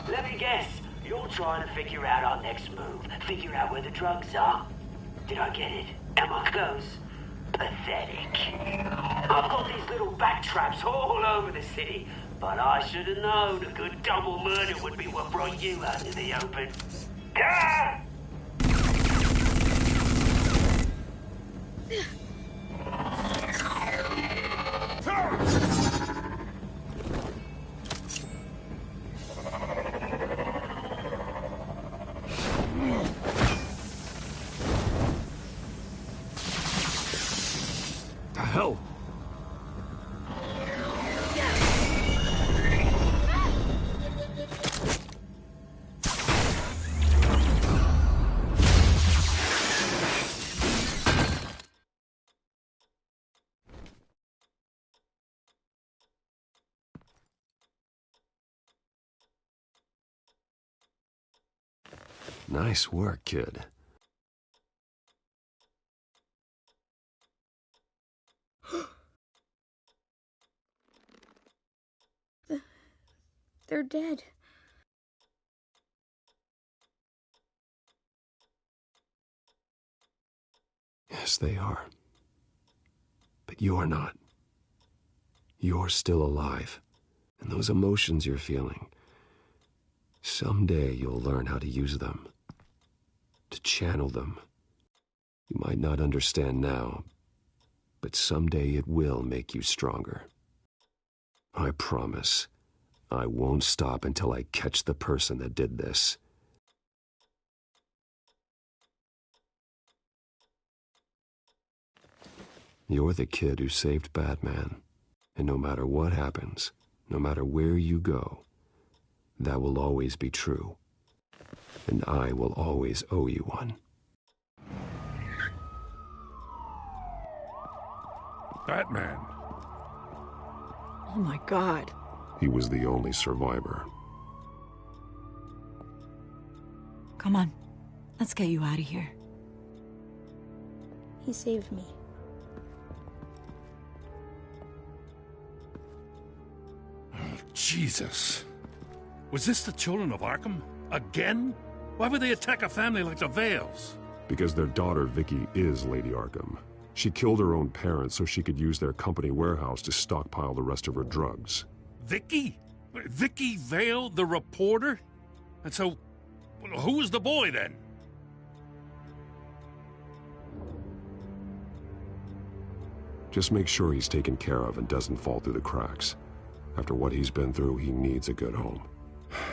Let me guess. You're trying to figure out our next move. Figure out where the drugs are. Did I get it? Am I close? Pathetic. I've got these little bat traps all over the city, but I should have known a good double murder would be what brought you out in the open. Ah! The hell? Nice work, kid. They're dead. Yes, they are. But you're not. You're still alive. And those emotions you're feeling, someday you'll learn how to use them. To channel them. You might not understand now, but someday it will make you stronger. I promise. I won't stop until I catch the person that did this. You're the kid who saved Batman. And no matter what happens, no matter where you go, that will always be true. And I will always owe you one. Batman. Oh my God. He was the only survivor. Come on. Let's get you out of here. He saved me. Oh, Jesus. Was this the children of Arkham? Again? Why would they attack a family like the Vales? Because their daughter, Vicky, is Lady Arkham. She killed her own parents so she could use their company warehouse to stockpile the rest of her drugs. Vicky? Vicky Vale, the reporter? And so, who was the boy then? Just make sure he's taken care of and doesn't fall through the cracks. After what he's been through, he needs a good home.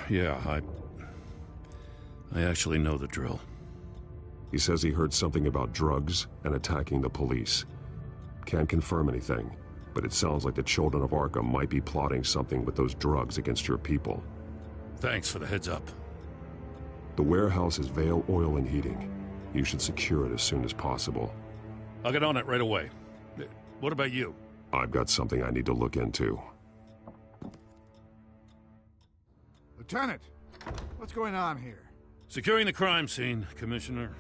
Yeah, I actually know the drill. He says he heard something about drugs and attacking the police. Can't confirm anything, but it sounds like the children of Arkham might be plotting something with those drugs against your people. Thanks for the heads up. The warehouse is Vale Oil and Heating. You should secure it as soon as possible. I'll get on it right away. What about you? I've got something I need to look into. Lieutenant, what's going on here? Securing the crime scene, Commissioner.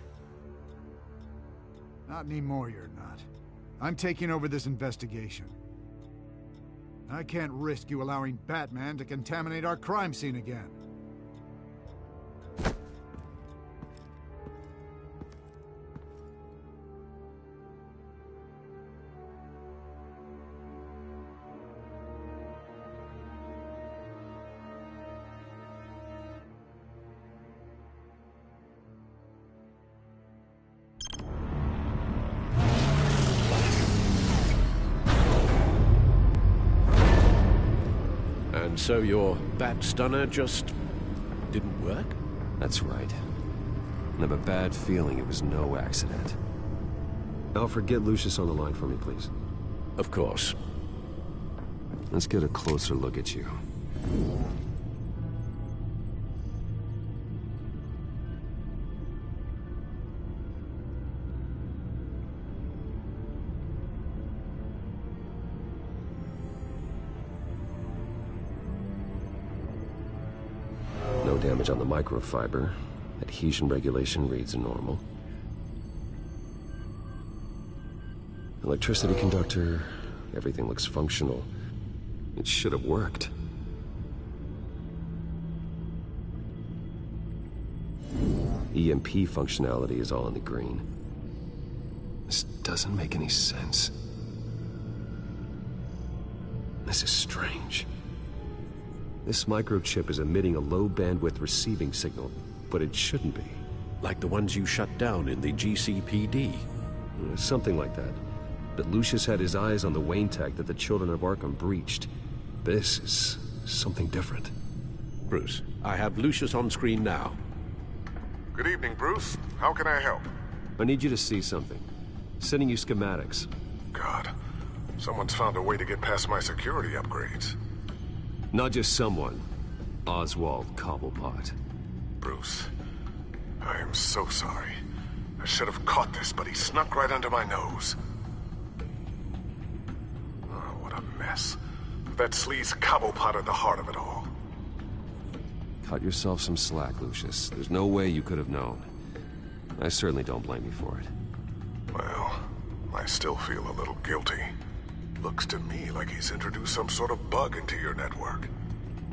Not anymore, you're not. I'm taking over this investigation. I can't risk you allowing Batman to contaminate our crime scene again. So your bat stunner just didn't work? That's right. I have a bad feeling it was no accident. Alfred, get Lucius on the line for me, please. Of course. Let's get a closer look at you. No damage on the microfiber. Adhesion regulation reads normal. Electricity conductor, everything looks functional. It should have worked. EMP functionality is all in the green. This doesn't make any sense. This is strange. This microchip is emitting a low-bandwidth receiving signal, but it shouldn't be. Like the ones you shut down in the GCPD. Something like that. But Lucius had his eyes on the Wayne tech that the Children of Arkham breached. This is something different. Bruce, I have Lucius on screen now. Good evening, Bruce. How can I help? I need you to see something. Sending you schematics. God, someone's found a way to get past my security upgrades. Not just someone. Oswald Cobblepot. Bruce, I am so sorry. I should have caught this, but he snuck right under my nose. Oh, what a mess. That sleaze Cobblepot at the heart of it all. Cut yourself some slack, Lucius. There's no way you could have known. I certainly don't blame you for it. Well, I still feel a little guilty. Looks to me like he's introduced some sort of bug into your network.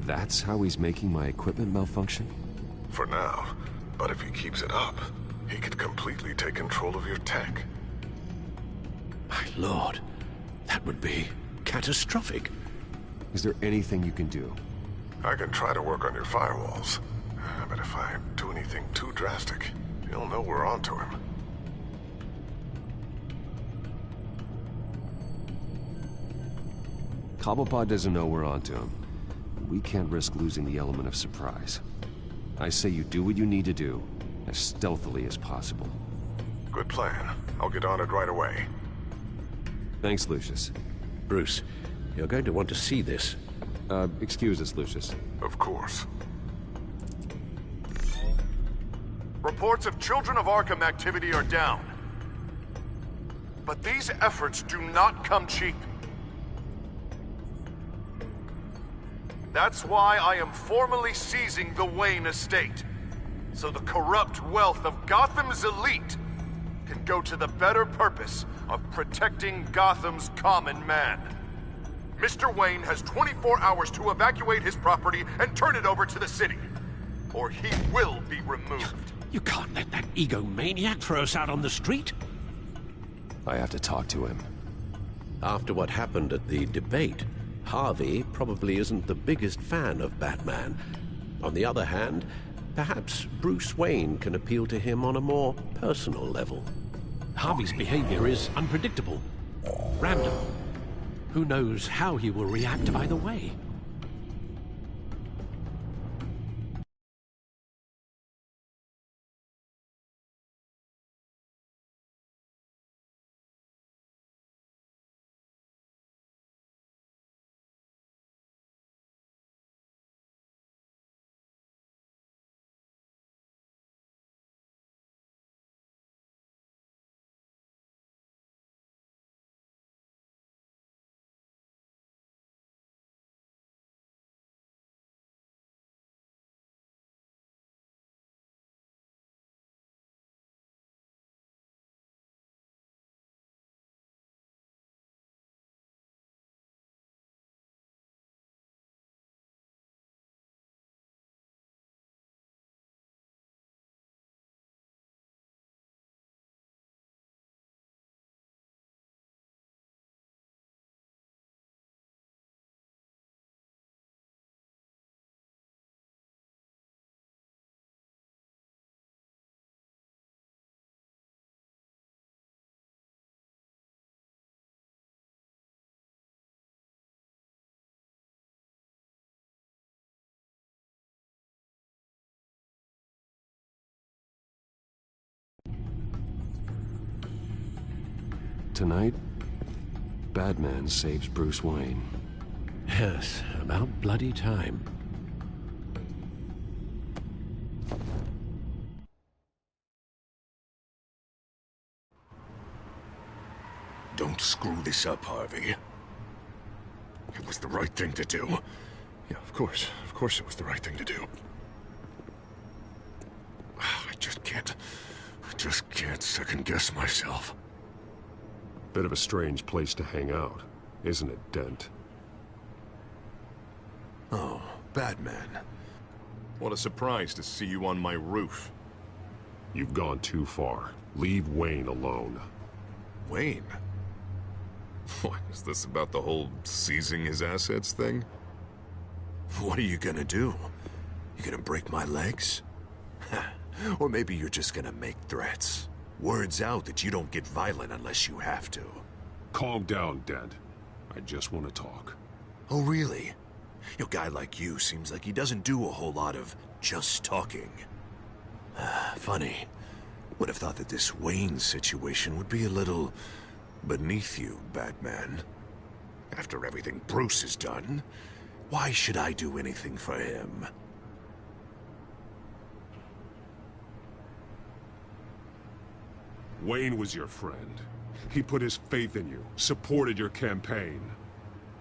That's how he's making my equipment malfunction? For now. But if he keeps it up, he could completely take control of your tech. My lord, that would be catastrophic. Is there anything you can do? I can try to work on your firewalls. But if I do anything too drastic, you'll know we're onto him. Cobblepot doesn't know we're onto him. We can't risk losing the element of surprise. I say you do what you need to do, as stealthily as possible. Good plan. I'll get on it right away. Thanks, Lucius. Bruce, you're going to want to see this. Excuse us, Lucius. Of course. Reports of Children of Arkham activity are down. But these efforts do not come cheap. That's why I am formally seizing the Wayne estate, so the corrupt wealth of Gotham's elite can go to the better purpose of protecting Gotham's common man. Mr. Wayne has 24 hours to evacuate his property and turn it over to the city, or he will be removed. You can't let that egomaniac throw us out on the street. I have to talk to him. After what happened at the debate, Harvey probably isn't the biggest fan of Batman. On the other hand, perhaps Bruce Wayne can appeal to him on a more personal level. Harvey's behavior is unpredictable, random. Who knows how he will react either way? Tonight, Batman saves Bruce Wayne. Yes, about bloody time. Don't screw this up, Harvey. It was the right thing to do. Yeah, of course it was the right thing to do. I just can't second-guess myself. Bit of a strange place to hang out, isn't it, Dent? Oh, Batman. What a surprise to see you on my roof. You've gone too far. Leave Wayne alone. Wayne? What, is this about the whole seizing his assets thing? What are you gonna do? You gonna break my legs? Or maybe you're just gonna make threats. Words out that you don't get violent unless you have to. Calm down, Dent. I just want to talk. Oh, really? A guy like you seems like he doesn't do a whole lot of just talking. Funny. Would have thought that this Wayne situation would be a little beneath you, Batman. After everything Bruce has done, why should I do anything for him? Wayne was your friend. He put his faith in you, supported your campaign.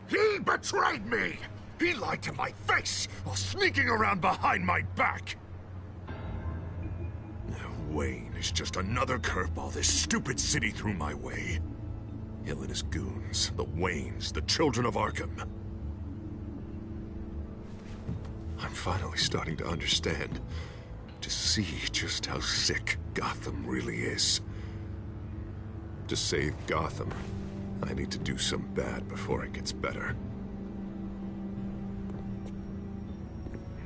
He betrayed me! He lied to my face while sneaking around behind my back! Wayne is just another curveball this stupid city threw my way. Him and his goons, the Waynes, the Children of Arkham. I'm finally starting to understand, to see just how sick Gotham really is. To save Gotham, I need to do some bad before it gets better.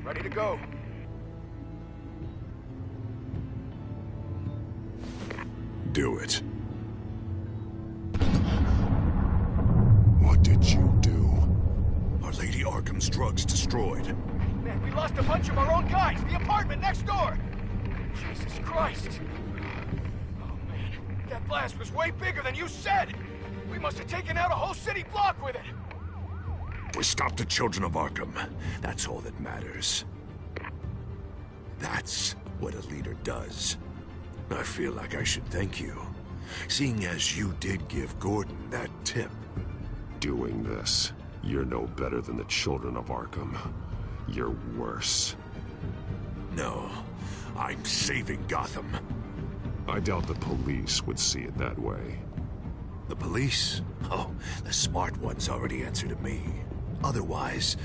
Ready to go. Do it. What did you do? Our Lady Arkham's drugs destroyed. Man, we lost a bunch of our own guys. The apartment next door. Jesus Christ. Oh, man. That blast was way bigger than you said. We must have taken out a whole city block with it. We stopped the Children of Arkham. That's all that matters. That's what a leader does. I feel like I should thank you, seeing as you did give Gordon that tip. Doing this, you're no better than the Children of Arkham. You're worse. No, I'm saving Gotham. I doubt the police would see it that way. The police? Oh, the smart ones already answer to me. Otherwise,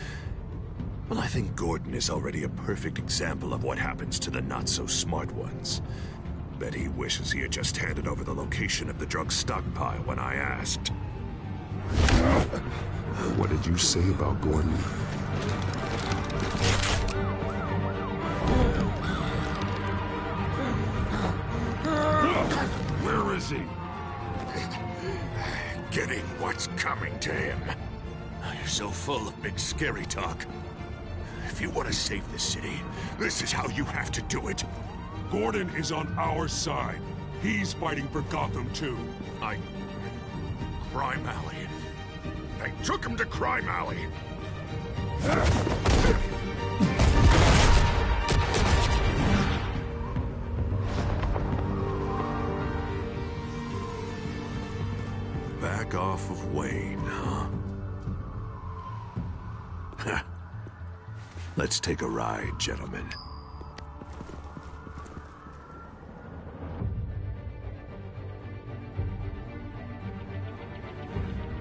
well, I think Gordon is already a perfect example of what happens to the not-so-smart ones. Bet he wishes he had just handed over the location of the drug stockpile when I asked. What did you say about Gordon? Where is he? Getting what's coming to him. You're so full of big scary talk. If you want to save this city, this is how you have to do it. Gordon is on our side. He's fighting for Gotham, too. Crime Alley. They took him to Crime Alley. Back off of Wayne, huh? Let's take a ride, gentlemen.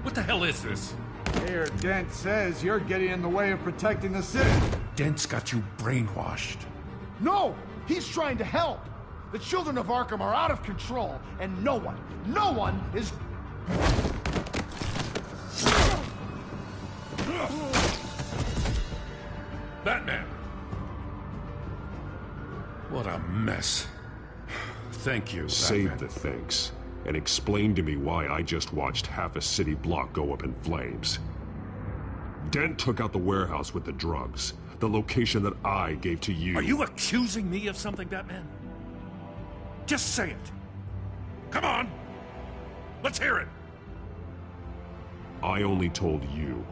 What the hell is this? Mayor Dent says you're getting in the way of protecting the city. Dent's got you brainwashed. No! He's trying to help! The Children of Arkham are out of control, and no one is... Batman! What a mess. Thank you, Save Batman. the thanks, and explain to me why I just watched half a city block go up in flames. Dent took out the warehouse with the drugs, the location that I gave to you. Are you accusing me of something, Batman? Just say it. Come on! Let's hear it! I only told you.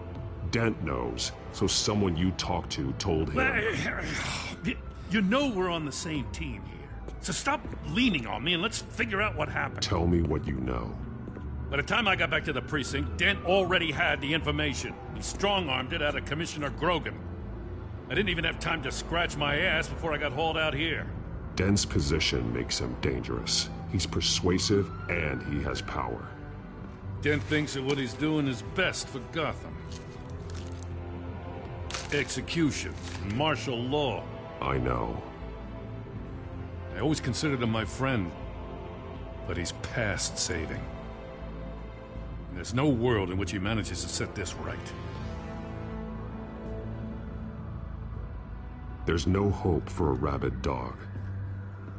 Dent knows, so someone you talked to told him. You know we're on the same team here. So stop leaning on me and let's figure out what happened. Tell me what you know. By the time I got back to the precinct, Dent already had the information. He strong-armed it out of Commissioner Grogan. I didn't even have time to scratch my ass before I got hauled out here. Dent's position makes him dangerous. He's persuasive and he has power. Dent thinks that what he's doing is best for Gotham. Execution, martial law. I know. I always considered him my friend, but he's past saving. And there's no world in which he manages to set this right. There's no hope for a rabid dog.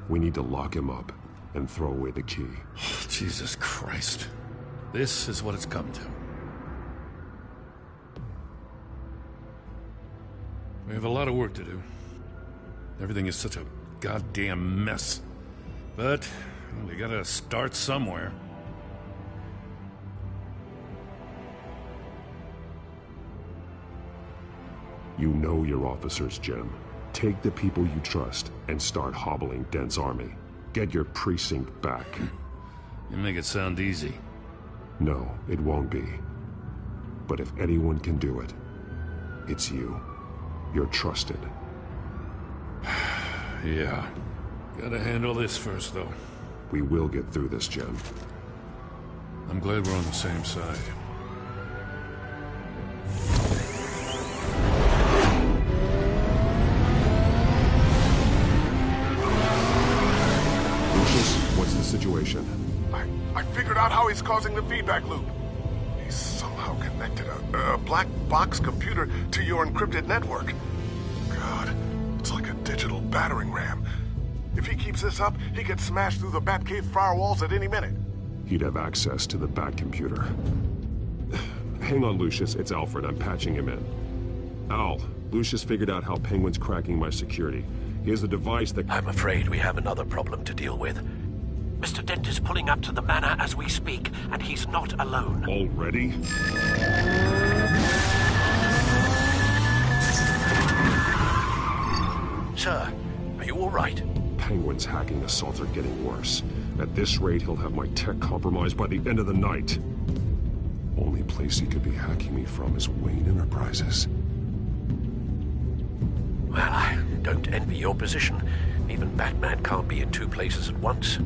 We need to lock him up and throw away the key. Oh, Jesus Christ. This is what it's come to. We have a lot of work to do. Everything is such a goddamn mess. But we gotta start somewhere. You know your officers, Jim. Take the people you trust and start hobbling Dent's army. Get your precinct back. You make it sound easy. No, it won't be. But if anyone can do it, it's you. You're trusted. Yeah. Gotta handle this first, though. We will get through this, Jim. I'm glad we're on the same side. Lucius, what's the situation? I figured out how he's causing the feedback loop. He's somehow connected a black box computer to your encrypted network. God, it's like a digital battering ram. If he keeps this up, he could smash through the Batcave firewalls at any minute. He'd have access to the Bat computer. Hang on, Lucius. It's Alfred. I'm patching him in. Al, Lucius figured out how Penguin's cracking my security. He has a device that... I'm afraid we have another problem to deal with. Mr. Dent is pulling up to the manor as we speak, and he's not alone. Already? Sir, are you all right? Penguin's hacking assaults are getting worse. At this rate, he'll have my tech compromised by the end of the night. Only place he could be hacking me from is Wayne Enterprises. Well, I don't envy your position. Even Batman can't be in two places at once.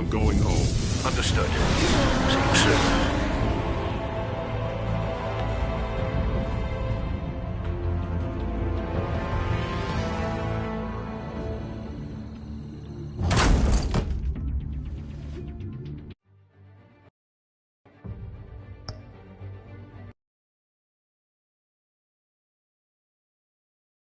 Going home. Understood.